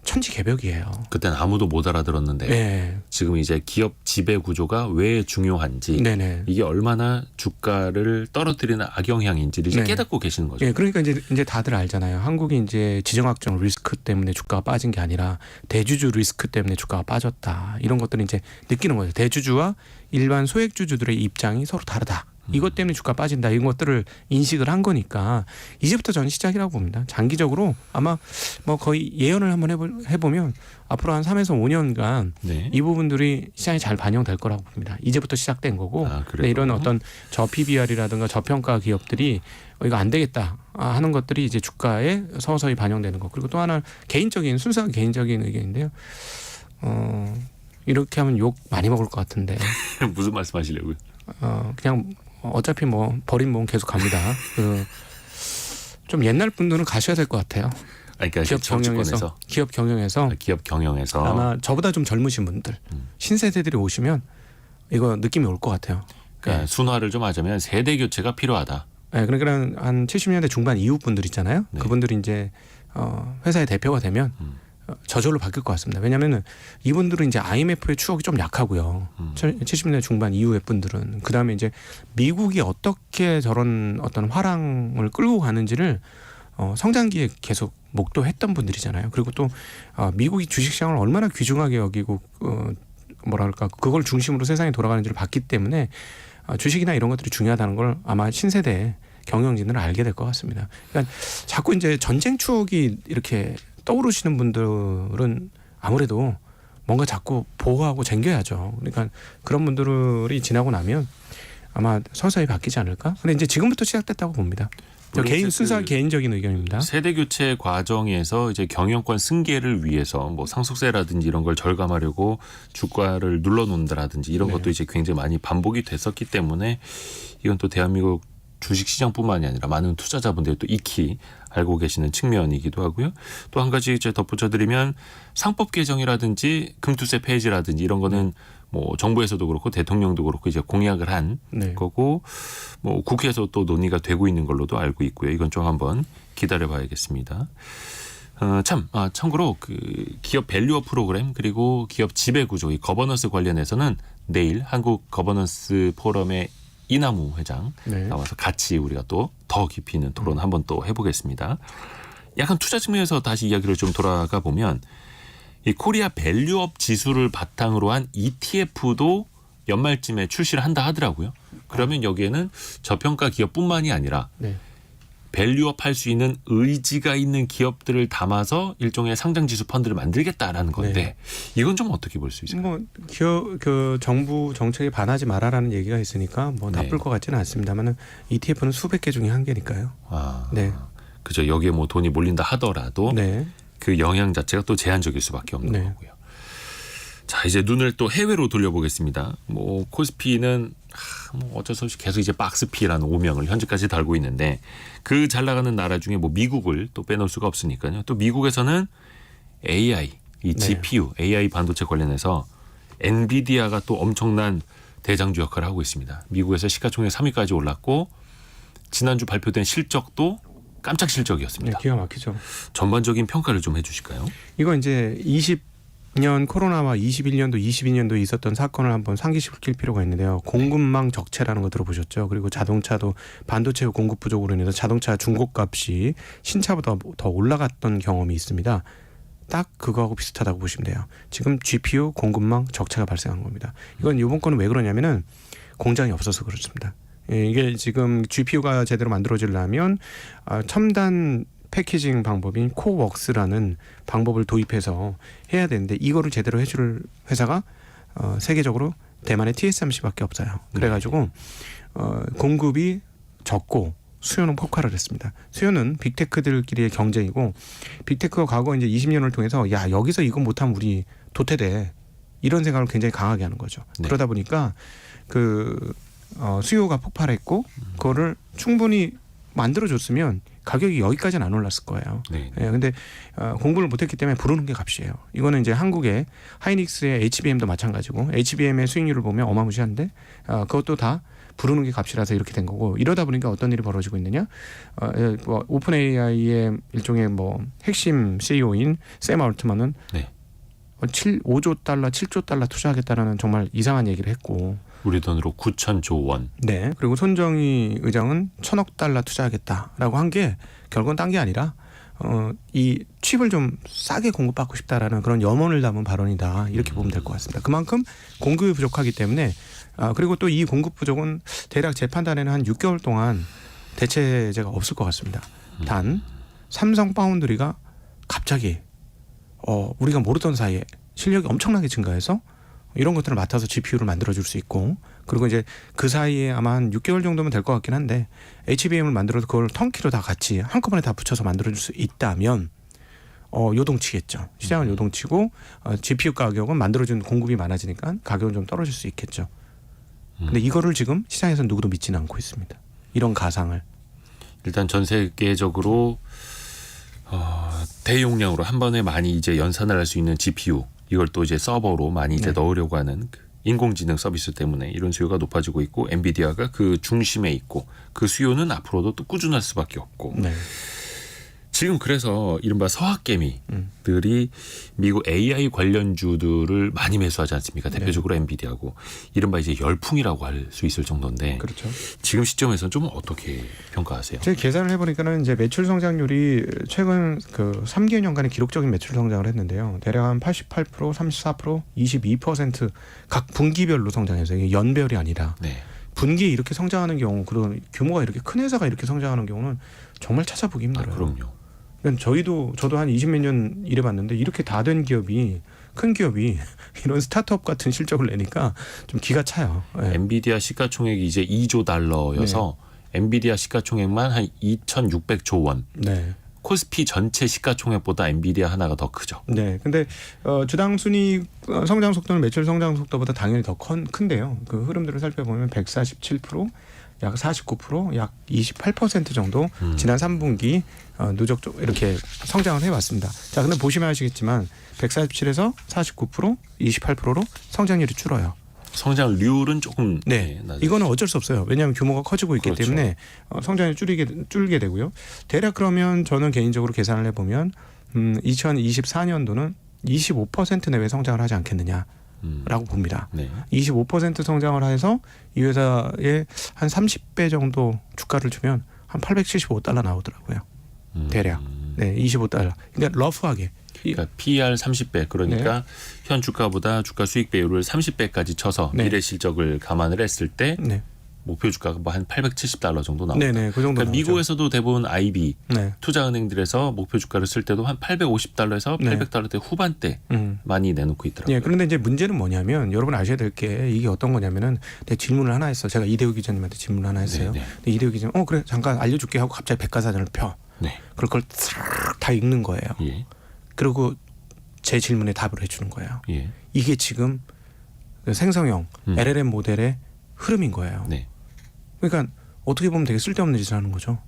천지개벽이에요. 그때는 아무도 못 알아들었는데 네. 지금 이제 기업 지배 구조가 왜 중요한지 네네. 이게 얼마나 주가를 떨어뜨리는 악영향인지를 이제 네. 깨닫고 계시는 거죠. 예, 그러니까 이제 다들 알잖아요. 한국이 이제 지정학적 리스크 때문에 주가가 빠진 게 아니라 대주주 리스크 때문에 주가가 빠졌다. 이런 것들을 이제 느끼는 거죠. 대주주와 일반 소액주주들의 입장이 서로 다르다. 이것 때문에 주가 빠진다. 이런 것들을 인식을 한 거니까 이제부터 저는 시작이라고 봅니다. 장기적으로 아마 뭐 거의 예언을 한번 해보면 앞으로 한 3에서 5년간 네. 이 부분들이 시장에 잘 반영될 거라고 봅니다. 이제부터 시작된 거고 그래요? 이런 어떤 저 PBR이라든가 저평가 기업들이 이거 안 되겠다 하는 것들이 이제 주가에 서서히 반영되는 거. 그리고 또 하나 순수한 개인적인 의견인데요. 이렇게 하면 욕 많이 먹을 것 같은데 무슨 말씀하시려고요? 그냥 어차피 뭐 버린 몸 계속 갑니다. 좀 옛날 분들은 가셔야 될 것 같아요. 그러니까 기업 경영에서 아마 저보다 좀 젊으신 분들 신세대들이 오시면 이거 느낌이 올 것 같아요. 그러니까 순화를 좀 하자면 세대 교체가 필요하다. 네, 그러니까 한 70년대 중반 이후 분들 있잖아요. 네. 그분들이 이제 회사의 대표가 되면 저절로 바뀔 것 같습니다. 왜냐하면 이분들은 이제 IMF의 추억이 좀 약하고요. 70년대 중반 이후의 분들은 그다음에 이제 미국이 어떻게 저런 어떤 화랑을 끌고 가는지를 성장기에 계속 목도했던 분들이잖아요. 그리고 또 미국이 주식시장을 얼마나 귀중하게 여기고 뭐랄까 그걸 중심으로 세상이 돌아가는지를 봤기 때문에 주식이나 이런 것들이 중요하다는 걸 아마 신세대 경영진들은 알게 될 것 같습니다. 그러니까 자꾸 이제 전쟁 추억이 이렇게 떠오르시는 분들은 아무래도 뭔가 자꾸 보호하고 쟁겨야죠. 그러니까 그런 분들이 지나고 나면 아마 서서히 바뀌지 않을까? 근데 이제 지금부터 시작됐다고 봅니다. 저 개인 순수한 개인적인 의견입니다. 세대 교체 과정에서 이제 경영권 승계를 위해서 뭐 상속세라든지 이런 걸 절감하려고 주가를 눌러놓는다라든지 이런 네. 것도 이제 굉장히 많이 반복이 됐었기 때문에 이건 또 대한민국 주식시장뿐만이 아니라 많은 투자자분들이 또 익히 알고 계시는 측면이기도 하고요. 또 한 가지 이제 덧붙여드리면 상법 개정이라든지 금투세 폐지라든지 이런 거는 뭐 정부에서도 그렇고 대통령도 그렇고 이제 공약을 한 네. 거고 뭐 국회에서 또 논의가 되고 있는 걸로도 알고 있고요. 이건 좀 한번 기다려봐야겠습니다. 참고로 그 기업 밸류업 프로그램 그리고 기업 지배 구조 이 거버넌스 관련해서는 내일 한국 거버넌스 포럼의 이남우 회장 네. 나와서 같이 우리가 또 더 깊이 있는 토론 한번 또 해보겠습니다. 약간 투자 측면에서 다시 이야기를 좀 돌아가 보면 이 코리아 밸류업 지수를 바탕으로 한 ETF도 연말쯤에 출시를 한다 하더라고요. 그러면 여기에는 저평가 기업뿐만이 아니라 네. 밸류업 할 수 있는 의지가 있는 기업들을 담아서 일종의 상장지수 펀드를 만들겠다라는 건데 네. 이건 좀 어떻게 볼 수 있을까요? 뭐 기업 그 정부 정책에 반하지 마라라는 얘기가 있으니까 뭐 네. 나쁠 것 같지는 않습니다만은 ETF는 수백 개 중에 한 개니까요. 네. 그죠. 여기에 뭐 돈이 몰린다 하더라도 네. 그 영향 자체가 또 제한적일 수밖에 없는 네. 거고요. 자, 이제 눈을 또 해외로 돌려보겠습니다. 뭐 코스피는 뭐 어쩔 수 없이 계속 이제 박스피라는 오명을 현재까지 달고 있는데 그 잘 나가는 나라 중에 뭐 미국을 또 빼놓을 수가 없으니까요. 또 미국에서는 AI, 이 GPU, AI 반도체 관련해서 엔비디아가 또 엄청난 대장주 역할을 하고 있습니다. 미국에서 시가총액 3위까지 올랐고 지난주 발표된 실적도 깜짝 실적이었습니다. 네, 기가 막히죠. 전반적인 평가를 좀 해주실까요? 이거 이제 20년 코로나와 21년도, 22년도에 있었던 사건을 한번 상기시킬 필요가 있는데요. 공급망 적체라는 거 들어보셨죠? 그리고 자동차도 반도체 공급 부족으로 인해서 자동차 중고값이 신차보다 더 올라갔던 경험이 있습니다. 딱 그거하고 비슷하다고 보시면 돼요. 지금 GPU 공급망 적체가 발생한 겁니다. 이건 이번 거는 왜 그러냐면은 공장이 없어서 그렇습니다. 이게 지금 GPU가 제대로 만들어지려면 첨단 패키징 방법인 코웍스라는 방법을 도입해서 해야 되는데 이거를 제대로 해줄 회사가 세계적으로 대만의 TSMC밖에 없어요. 그래가지고 공급이 적고 수요는 폭발을 했습니다. 수요는 빅테크들끼리의 경쟁이고 빅테크가 과거 이제 20년을 통해서 야 여기서 이거 못하면 우리 도태돼 이런 생각을 굉장히 강하게 하는 거죠. 네. 그러다 보니까 그 수요가 폭발했고 그거를 충분히 만들어줬으면 가격이 여기까지는 안 올랐을 거예요. 네. 예, 근데 공부를 못했기 때문에 부르는 게 값이에요. 이거는 이제 한국의 하이닉스의 HBM도 마찬가지고 HBM의 수익률을 보면 어마무시한데 그것도 다 부르는 게 값이라서 이렇게 된 거고 이러다 보니까 어떤 일이 벌어지고 있느냐? 뭐 오픈 AI의 일종의 뭐 핵심 CEO인 샘 알트만은 네. 5조 달러, 7조 달러 투자하겠다라는 정말 이상한 얘기를 했고. 우리 돈으로 9천조 원. 네. 그리고 손정희 의장은 1,000억 달러 투자하겠다라고 한 게 결국은 딴 게 아니라 이 칩을 좀 싸게 공급받고 싶다라는 그런 염원을 담은 발언이다. 이렇게 보면 될 것 같습니다. 그만큼 공급이 부족하기 때문에 그리고 또 이 공급 부족은 대략 제 판단에는 한 6개월 동안 대체제가 없을 것 같습니다. 단 삼성 파운드리가 갑자기 우리가 모르던 사이에 실력이 엄청나게 증가해서 이런 것들을 맡아서 GPU를 만들어줄 수 있고 그리고 이제 그 사이에 아마 한 6개월 정도면 될 것 같긴 한데 HBM을 만들어도 그걸 턴키로 다 같이 한꺼번에 다 붙여서 만들어줄 수 있다면 요동치겠죠. 시장은 요동치고 GPU 가격은 만들어준 공급이 많아지니까 가격은 좀 떨어질 수 있겠죠. 근데 이거를 지금 시장에서 누구도 믿지는 않고 있습니다. 이런 가상을. 일단 전 세계적으로 대용량으로 한 번에 많이 이제 연산을 할 수 있는 GPU 이걸 또 이제 서버로 많이 이제 넣으려고 하는 그 인공지능 서비스 때문에 이런 수요가 높아지고 있고 엔비디아가 그 중심에 있고 그 수요는 앞으로도 또 꾸준할 수밖에 없고 네. 지금 그래서 이른바 서학개미들이 미국 AI 관련주들을 많이 매수하지 않습니까? 대표적으로 엔비디아고 이른바 이제 열풍이라고 할 수 있을 정도인데 그렇죠. 지금 시점에서는 좀 어떻게 평가하세요? 제가 계산을 해보니까는 이제 매출 성장률이 최근 그 3개년간의 기록적인 매출 성장을 했는데요. 대략 한 88%, 34%, 22%각 분기별로 성장해서 이게 연별이 아니라 네. 분기에 이렇게 성장하는 경우, 그런 규모가 이렇게 큰 회사가 이렇게 성장하는 경우는 정말 찾아보기 힘들어요. 그럼요. 그러니까 저도 한 20몇 년 일해봤는데 이렇게 다 된 기업이, 큰 기업이 이런 스타트업 같은 실적을 내니까 좀 기가 차요. 네. 엔비디아 시가총액이 이제 2조 달러여서 엔비디아 시가총액만 한 2,600조 원. 네. 코스피 전체 시가총액보다 엔비디아 하나가 더 크죠. 네. 근데 주당 순위 성장 속도는 매출 성장 속도보다 당연히 더 큰데요. 그 흐름들을 살펴보면 147%, 약 49%, 약 28% 정도 지난 3분기 누적 이렇게 성장을 해왔습니다. 자, 근데 보시면 아시겠지만 147에서 49%, 28%로 성장률이 줄어요. 성장률은 조금 네, 낮아요. 이거는 어쩔 수 없어요. 왜냐하면 규모가 커지고 있기 그렇죠. 때문에 성장이 줄게 되고요. 대략 그러면 저는 개인적으로 계산을 해보면 2024년도는 25% 내외 성장을 하지 않겠느냐라고 봅니다. 네. 25% 성장을 해서 이 회사에 한 30배 정도 주가를 주면 한 875달러 나오더라고요. 대략. 네, 25달러. 그러니까 러프하게. 그러니까 PER 30배 그러니까 현 주가보다 주가 수익 배율을 30배까지 쳐서 네. 미래 실적을 감안을 했을 때 네. 목표 주가가 뭐 한 870달러 정도 나옵니다. 네네, 그 정도. 그러니까 미국에서도 대부분 IB 네. 투자은행들에서 목표 주가를 쓸 때도 한 850달러에서 네. 800달러대 후반대 많이 내놓고 있더라고요. 예, 그런데 이제 문제는 뭐냐면 여러분 아셔야 될 게 이게 어떤 거냐면은 내 질문을 하나 했어. 제가 이대호 기자님한테 질문을 하나 했어요. 네, 네. 근데 이대호 기자님, 그래 잠깐 알려줄게 하고 갑자기 백과사전을 펴. 네. 그걸 걸 싹 다 읽는 거예요. 예. 그리고 제 질문에 답을 해주는 거예요. 예. 이게 지금 생성형 LLM 모델의 흐름인 거예요. 네. 그러니까 어떻게 보면 되게 쓸데없는 짓을 하는 거죠.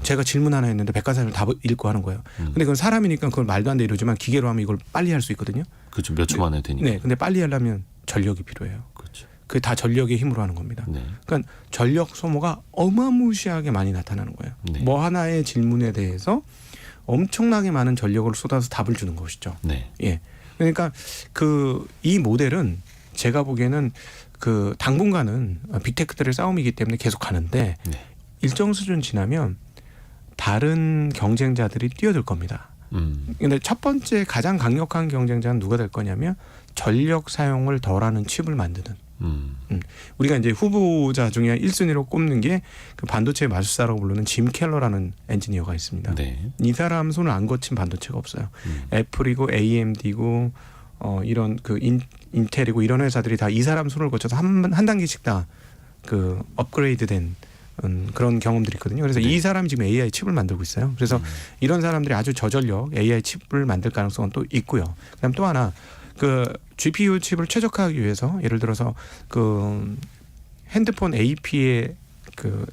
제가 질문 하나 했는데 백과사전을 다 읽고 하는 거예요. 근데 그건 사람이니까 그걸 말도 안 돼 이러지만 기계로 하면 이걸 빨리 할 수 있거든요. 그렇죠. 몇 초 만에 되니까. 네, 근데 빨리 하려면 전력이 필요해요. 그렇죠. 그게 다 전력의 힘으로 하는 겁니다. 네. 그러니까 전력 소모가 어마무시하게 많이 나타나는 거예요. 네. 뭐 하나의 질문에 대해서 엄청나게 많은 전력을 쏟아서 답을 주는 것이죠. 네. 예. 그러니까 이 모델은 제가 보기에는 당분간은 빅테크들의 싸움이기 때문에 계속 가는데 네. 일정 수준 지나면 다른 경쟁자들이 뛰어들 겁니다. 근데 첫 번째 가장 강력한 경쟁자는 누가 될 거냐면 전력 사용을 덜하는 칩을 만드는. 우리가 이제 후보자 중에 1순위로 꼽는 게 그 반도체 마술사라고 부르는 짐 켈러라는 엔지니어가 있습니다. 네. 이 사람 손을 안 거친 반도체가 없어요. 애플이고 AMD고 이런 인텔이고 이런 회사들이 다 이 사람 손을 거쳐서 한 단계씩 다 업그레이드된 그런 경험들이 있거든요. 그래서 이 사람이 지금 AI 칩을 만들고 있어요. 그래서 이런 사람들이 아주 저전력 AI 칩을 만들 가능성은 또 있고요. 그다음 또 하나 GPU 칩을 최적화하기 위해서 예를 들어서 핸드폰 AP의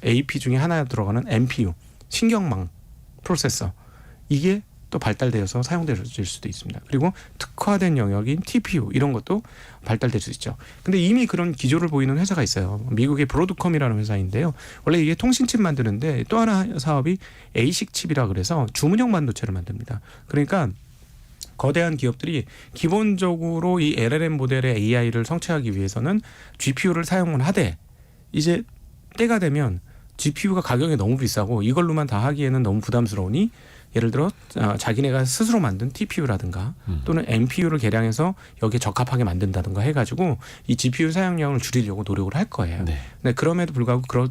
AP 중에 하나 들어가는 NPU 신경망 프로세서 이게 또 발달되어서 사용될 수도 있습니다. 그리고 특화된 영역인 TPU 이런 것도 발달될 수 있죠. 근데 이미 그런 기조를 보이는 회사가 있어요. 미국의 브로드컴이라는 회사인데요. 원래 이게 통신칩 만드는데 또 하나 사업이 ASIC 칩이라 그래서 주문형 반도체를 만듭니다. 그러니까 거대한 기업들이 기본적으로 이 LLM 모델의 AI를 성취하기 위해서는 GPU를 사용을 하되 이제 때가 되면 GPU가 가격이 너무 비싸고 이걸로만 다 하기에는 너무 부담스러우니 예를 들어 자기네가 스스로 만든 TPU라든가 또는 NPU를 개량해서 여기에 적합하게 만든다든가 해가지고 이 GPU 사용량을 줄이려고 노력을 할 거예요. 네. 근데 그럼에도 불구하고 그럴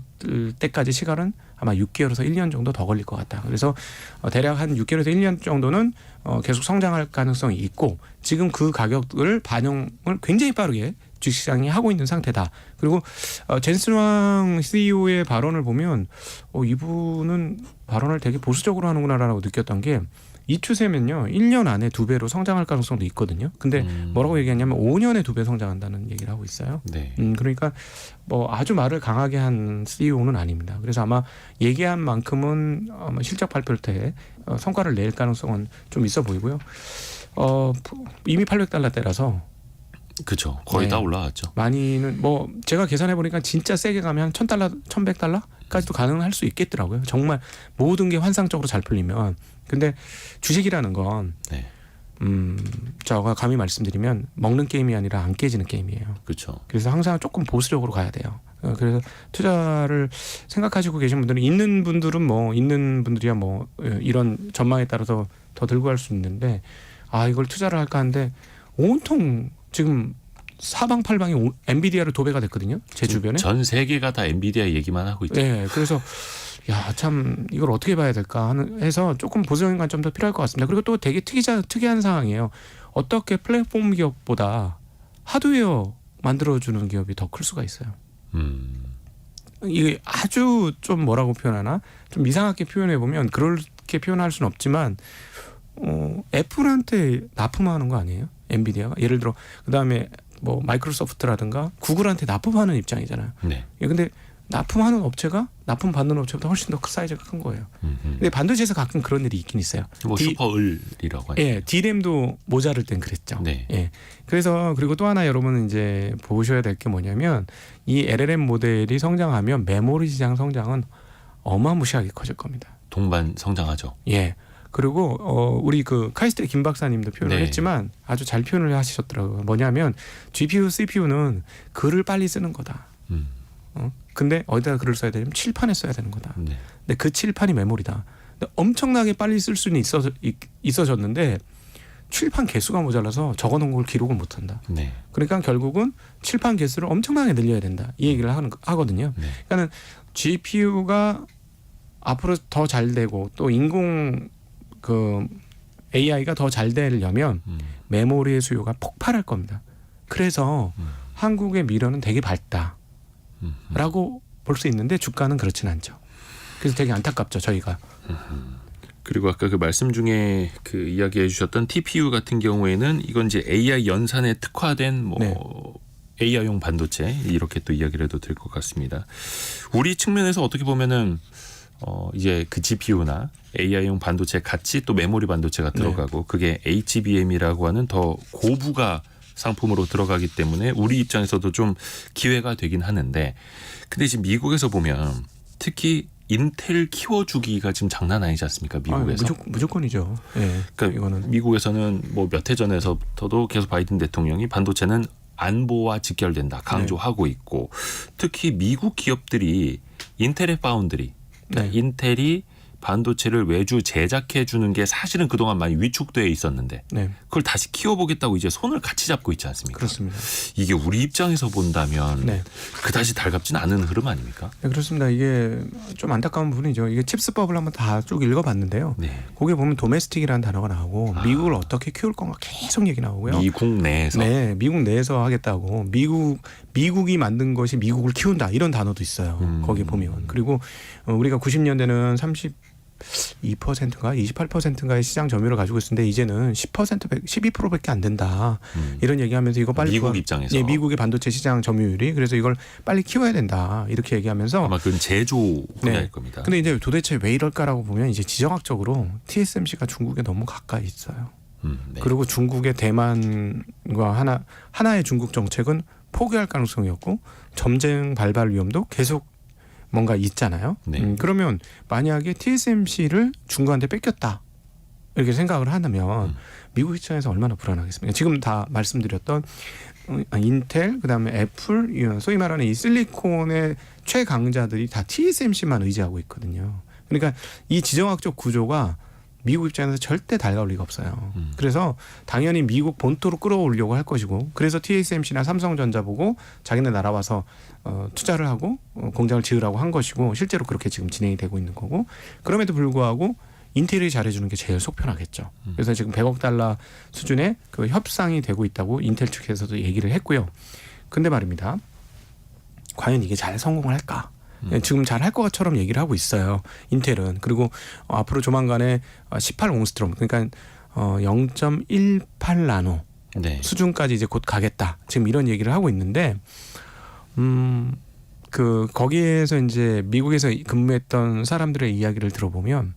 때까지 시간은 아마 6개월에서 1년 정도 더 걸릴 것 같다. 그래서 대략 한 6개월에서 1년 정도는 계속 성장할 가능성이 있고 지금 그 가격을 반영을 굉장히 빠르게 주식시장이 하고 있는 상태다. 그리고 젠슨 왕 CEO의 발언을 보면 이분은 발언을 되게 보수적으로 하는구나라고 느꼈던 게 이 추세면요 1년 안에 2배로 성장할 가능성도 있거든요. 근데 뭐라고 얘기하냐면 5년에 2배 성장한다는 얘기를 하고 있어요. 네. 그러니까 뭐 아주 말을 강하게 한 CEO는 아닙니다. 그래서 아마 얘기한 만큼은 아마 실적 발표할 때 성과를 낼 가능성은 좀 있어 보이고요. 이미 800달러대라서 그렇죠. 거의 네. 다 올라왔죠. 많이는 뭐 제가 계산해 보니까 진짜 세게 가면 한 1,000달러, 1,100달러 까지도 가능할 수 있겠더라고요. 정말 모든 게 환상적으로 잘 풀리면. 근데 주식이라는 건 네. 제가 감히 말씀드리면 먹는 게임이 아니라 안 깨지는 게임이에요. 그렇죠. 그래서 항상 조금 보수적으로 가야 돼요. 그래서 투자를 생각하시고 계신 분들은 있는 분들이야 뭐 이런 전망에 따라서 더 들고 갈 수 있는데 이걸 투자를 할까 하는데 온통 지금 사방팔방이 엔비디아로 도배가 됐거든요. 제 주변에. 전 세계가 다 엔비디아 얘기만 하고 있죠. 네, 그래서 참 이걸 어떻게 봐야 될까 해서 조금 보수적인 관점도 필요할 것 같습니다. 그리고 또 되게 특이한 상황이에요. 어떻게 플랫폼 기업보다 하드웨어 만들어주는 기업이 더 클 수가 있어요. 이게 아주 좀 뭐라고 표현하나 좀 이상하게 표현해 보면 그렇게 표현할 수는 없지만 애플한테 납품하는 거 아니에요? 엔비디아가 예를 들어 그다음에 뭐 마이크로소프트라든가 구글한테 납품하는 입장이잖아요. 네. 근데 납품하는 업체가 납품 받는 업체보다 훨씬 더 사이즈가 큰 거예요. 근데 반도체에서 가끔 그런 일이 있긴 있어요. 뭐 슈퍼을이라고 하죠. 예, D램도 모자랄 땐 그랬죠. 네. 예. 그래서 그리고 또 하나 여러분은 이제 보셔야 될 게 뭐냐면 이 LLM 모델이 성장하면 메모리 시장 성장은 어마무시하게 커질 겁니다. 동반 성장하죠. 예. 그리고 우리 그 카이스트 김 박사님도 표현을 네. 했지만 아주 잘 표현을 하시셨더라고요. 뭐냐면 GPU, CPU는 글을 빨리 쓰는 거다. 근데 어디다 글을 써야 되냐면 칠판에 써야 되는 거다. 네. 근데 그 칠판이 메모리다. 근데 엄청나게 빨리 쓸 수는 있어졌는데 칠판 개수가 모자라서 적어놓은 걸 기록을 못한다. 네. 그러니까 결국은 칠판 개수를 엄청나게 늘려야 된다. 이 얘기를 하거든요. 네. 그러니까는 GPU가 앞으로 더 잘 되고 또 인공 AI가 더 잘 되려면 메모리의 수요가 폭발할 겁니다. 그래서 한국의 미래는 되게 밝다라고 볼 수 있는데 주가는 그렇지는 않죠. 그래서 되게 안타깝죠, 저희가. 그리고 아까 그 말씀 중에 그 이야기해 주셨던 TPU 같은 경우에는 이건 이제 AI 연산에 특화된 뭐 네. AI용 반도체 이렇게 또 이야기를 해도 될 것 같습니다. 우리 측면에서 어떻게 보면은 이제 그 GPU나 AI용 반도체 같이 또 메모리 반도체가 들어가고 그게 HBM이라고 하는 더 고부가 상품으로 들어가기 때문에 우리 입장에서도 좀 기회가 되긴 하는데 근데 지금 미국에서 보면 특히 인텔 키워주기가 지금 장난 아니지 않습니까? 미국에서. 무조건이죠. 예. 그러니까 이거는 미국에서는 뭐 몇 해 전에서부터도 계속 바이든 대통령이 반도체는 안보와 직결된다 강조하고 있고 특히 미국 기업들이 인텔의 파운드리 그러니까 인텔이 반도체를 외주 제작해 주는 게 사실은 그동안 많이 위축돼 있었는데 그걸 다시 키워보겠다고 이제 손을 같이 잡고 있지 않습니까? 그렇습니다. 이게 우리 입장에서 본다면 그다지 달갑진 않은 흐름 아닙니까? 네, 그렇습니다. 이게 좀 안타까운 부분이죠. 이게 칩스법을 한번 다 쭉 읽어봤는데요. 거기에 보면 도메스틱이라는 단어가 나오고 미국을 어떻게 키울 건가 계속 얘기 나오고요. 미국 내에서? 네, 미국 내에서 하겠다고. 미국이 만든 것이 미국을 키운다 이런 단어도 있어요. 거기 보면. 그리고 우리가 90년대는 2%가 28%인가의 시장 점유율을 가지고 있었는데 이제는 12%밖에 안 된다. 이런 얘기하면서 이거 빨리 미국 입장에서 예, 미국의 반도체 시장 점유율이 그래서 이걸 빨리 키워야 된다. 이렇게 얘기하면서 아마 그건 제조 분야일 겁니다. 근데 이제 도대체 왜 이럴까라고 보면 이제 지정학적으로 TSMC가 중국에 너무 가까이 있어요. 그리고 중국의 대만과 하나의 중국 정책은 포기할 가능성이었고 점쟁 발발 위험도 계속 뭔가 있잖아요. 그러면 만약에 TSMC를 중국한테 뺏겼다 이렇게 생각을 한다면 미국 입장에서 얼마나 불안하겠습니까? 지금 다 말씀드렸던 인텔 그다음에 애플 소위 말하는 이 실리콘의 최강자들이 다 TSMC만 의지하고 있거든요. 그러니까 이 지정학적 구조가 미국 입장에서 절대 달가울 리가 없어요. 그래서 당연히 미국 본토로 끌어오려고 할 것이고 그래서 TSMC나 삼성전자 보고 자기네 나라 와서 투자를 하고 공장을 지으라고 한 것이고 실제로 그렇게 지금 진행이 되고 있는 거고 그럼에도 불구하고 인텔이 잘해주는 게 제일 속편하겠죠. 그래서 지금 100억 달러 수준의 그 협상이 되고 있다고 인텔 측에서도 얘기를 했고요. 근데 말입니다. 과연 이게 잘 성공을 할까? 지금 잘 할 것처럼 얘기를 하고 있어요. 인텔은. 그리고 앞으로 조만간에 18옹스트롬 그러니까 0.18 나노 수준까지 이제 곧 가겠다. 지금 이런 얘기를 하고 있는데 거기에서 이제 미국에서 근무했던 사람들의 이야기를 들어보면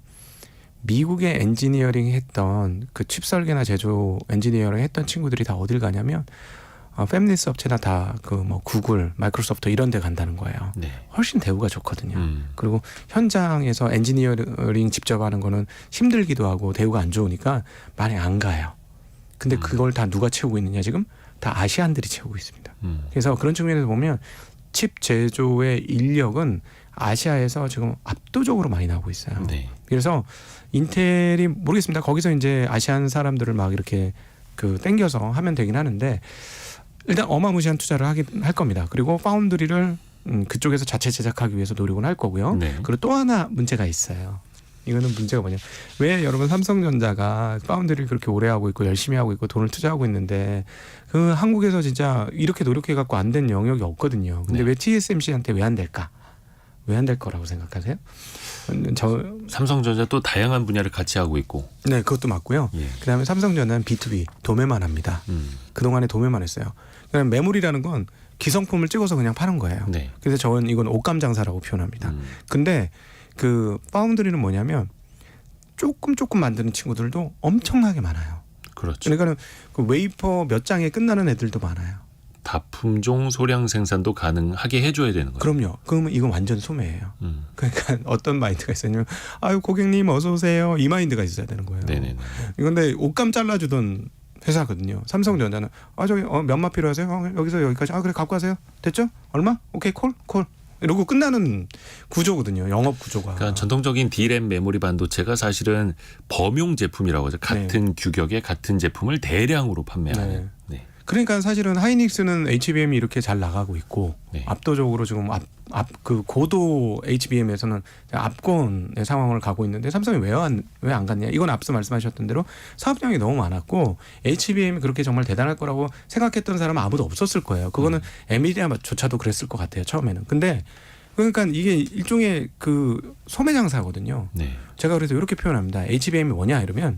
미국의 엔지니어링 했던 그 칩 설계나 제조 엔지니어링 했던 친구들이 다 어딜 가냐면 패밀리스 업체나 다 그 뭐 구글, 마이크로소프트 이런 데 간다는 거예요. 네. 훨씬 대우가 좋거든요. 그리고 현장에서 엔지니어링 직접 하는 거는 힘들기도 하고 대우가 안 좋으니까 많이 안 가요. 근데 그걸 다 누가 채우고 있느냐 지금? 다 아시안들이 채우고 있습니다. 그래서 그런 측면에서 보면 칩 제조의 인력은 아시아에서 지금 압도적으로 많이 나오고 있어요. 네. 그래서 인텔이 모르겠습니다. 거기서 이제 아시안 사람들을 막 이렇게 그 땡겨서 하면 되긴 하는데 일단 어마무시한 투자를 할 겁니다. 그리고 파운드리를 그쪽에서 자체 제작하기 위해서 노력은 할 거고요. 네. 그리고 또 하나 문제가 있어요. 이거는 문제가 뭐냐? 왜 여러분 삼성전자가 파운드리를 그렇게 오래 하고 있고 열심히 하고 있고 돈을 투자하고 있는데 그 한국에서 진짜 이렇게 노력해 갖고 안 된 영역이 없거든요. 근데 네. 왜 TSMC한테 왜 안 될까? 왜 안 될 거라고 생각하세요? 삼성전자 또 다양한 분야를 같이 하고 있고. 네, 그것도 맞고요. 예. 그다음에 삼성전자는 B2B 도매만 합니다. 그동안에 도매만 했어요. 그다음에 메모리라는 건 기성품을 찍어서 그냥 파는 거예요. 네. 그래서 저는 이건 옷감 장사라고 표현합니다. 근데 그 파운드리는 뭐냐면 조금 만드는 친구들도 엄청나게 많아요. 그렇죠. 그러니까는 그 웨이퍼 몇 장에 끝나는 애들도 많아요. 다품종 소량 생산도 가능하게 해줘야 되는 거예요. 그럼요. 그러면 이건 완전 소매예요. 그러니까 어떤 마인드가 있었냐면 아유 고객님 어서 오세요. 이 마인드가 있어야 되는 거예요. 네네네. 이건데 옷감 잘라주던 회사거든요. 삼성전자는 저기 몇마 필요하세요? 여기서 여기까지. 그래 갖고 가세요. 됐죠? 얼마? 오케이 콜. 이러고 끝나는 구조거든요. 영업 구조가. 그러니까 전통적인 D램 메모리 반도체가 사실은 범용 제품이라고 하죠. 같은 규격의 같은 제품을 대량으로 판매하는. 네. 그러니까 사실은 하이닉스는 HBM이 이렇게 잘 나가고 있고 네. 압도적으로 지금 그 고도 HBM에서는 압권의 상황을 가고 있는데 삼성이 왜 안 갔냐? 이건 앞서 말씀하셨던 대로 사업량이 너무 많았고 HBM이 그렇게 정말 대단할 거라고 생각했던 사람은 아무도 없었을 거예요. 그거는 엔비디아조차도 그랬을 것 같아요. 처음에는. 근데 그러니까 이게 일종의 그 소매 장사거든요. 네. 제가 그래서 이렇게 표현합니다. HBM이 뭐냐 이러면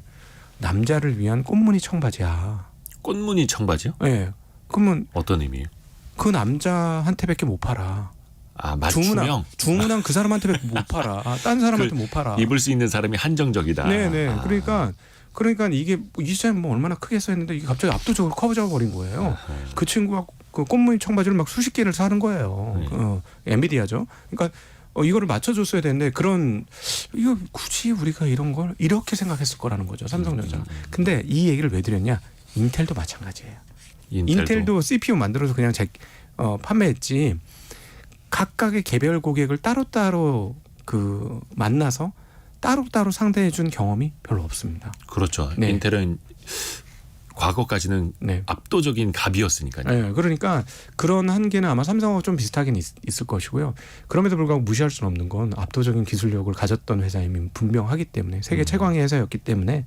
남자를 위한 꽃무늬 청바지야. 꽃무늬 청바지요? 네. 그러면 어떤 의미예요? 그 남자한테밖에 못 팔아. 맞춤형? 주문한 그 사람한테밖에 못 팔아. 딴 사람한테 못 팔아. 입을 수 있는 사람이 한정적이다. 네네. 그러니까 이게 이 시장이 뭐 얼마나 크겠어 했는데 이게 갑자기 압도적으로 커져 버린 거예요. 그 친구가 그 꽃무늬 청바지를 막 수십 개를 사는 거예요. 엔비디아죠. 그러니까 이거를 맞춰줬어야 되는데 이거 굳이 우리가 이런 걸 이렇게 생각했을 거라는 거죠. 삼성전자가. 근데 이 얘기를 왜 드렸냐? 인텔도 마찬가지예요. 인텔도 CPU 만들어서 그냥 판매했지. 각각의 개별 고객을 따로따로 그 만나서 따로따로 상대해 준 경험이 별로 없습니다. 그렇죠. 네. 인텔은 과거까지는 압도적인 갑이었으니까요. 네, 그러니까 그런 한계는 아마 삼성하고 좀 비슷하긴 있을 것이고요. 그럼에도 불구하고 무시할 수는 없는 건 압도적인 기술력을 가졌던 회사임이 분명하기 때문에 세계 최강의 회사였기 때문에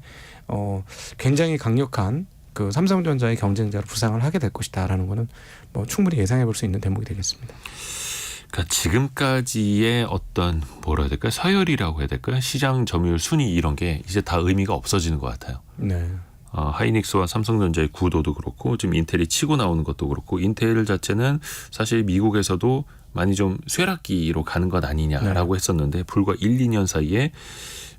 굉장히 강력한 그 삼성전자의 경쟁자로 부상을 하게 될 것이다라는 거는 뭐 충분히 예상해 볼 수 있는 대목이 되겠습니다. 그러니까 지금까지의 어떤 뭐라 해야 될까요? 서열이라고 해야 될까요? 시장 점유율 순위 이런 게 이제 다 의미가 없어지는 것 같아요. 네. 하이닉스와 삼성전자의 구도도 그렇고 지금 인텔이 치고 나오는 것도 그렇고 인텔 자체는 사실 미국에서도 많이 좀 쇠락기로 가는 것 아니냐라고 했었는데 불과 1, 2년 사이에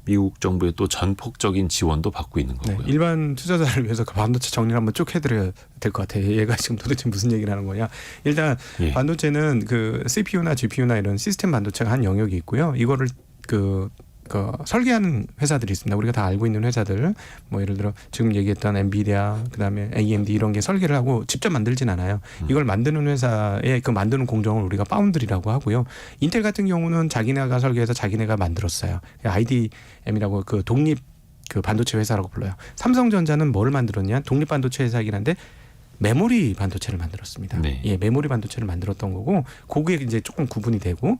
미국 정부의 또 전폭적인 지원도 받고 있는 거고요. 네, 일반 투자자를 위해서 그 반도체 정리를 한번 쭉 해드려야 될 것 같아요. 얘가 지금 도대체 무슨 얘기를 하는 거냐. 일단 반도체는 그 CPU나 GPU나 이런 시스템 반도체가 한 영역이 있고요. 이거를 그 설계하는 회사들이 있습니다. 우리가 다 알고 있는 회사들, 뭐 예를 들어 지금 얘기했던 엔비디아, 그다음에 AMD 이런 게 설계를 하고 직접 만들진 않아요. 이걸 만드는 회사의 그 만드는 공정을 우리가 파운드리라고 하고요. 인텔 같은 경우는 자기네가 설계해서 자기네가 만들었어요. IDM이라고 그 독립 그 반도체 회사라고 불러요. 삼성전자는 뭐를 만들었냐? 독립 반도체 회사이긴 한데 메모리 반도체를 만들었습니다. 네. 예, 메모리 반도체를 만들었던 거고 거기에 이제 조금 구분이 되고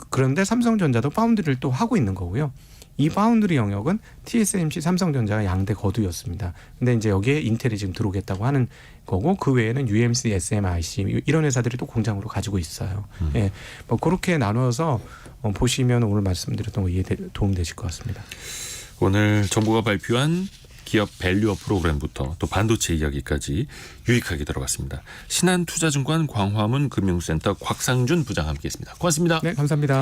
그런데 삼성전자도 파운드리를 또 하고 있는 거고요. 이 파운드리 영역은 TSMC, 삼성전자가 양대 거두였습니다. 근데 이제 여기에 인텔이 지금 들어오겠다고 하는 거고 그 외에는 UMC, SMIC 이런 회사들이 또 공장으로 가지고 있어요. 예, 뭐 그렇게 나눠서 보시면 오늘 말씀드렸던 거 이해 도움되실 것 같습니다. 오늘 정부가 발표한 기업 밸류업 프로그램부터 또 반도체 이야기까지 유익하게 들어봤습니다. 신한투자증권 광화문 금융센터 곽상준 부장 함께했습니다. 고맙습니다. 네, 감사합니다.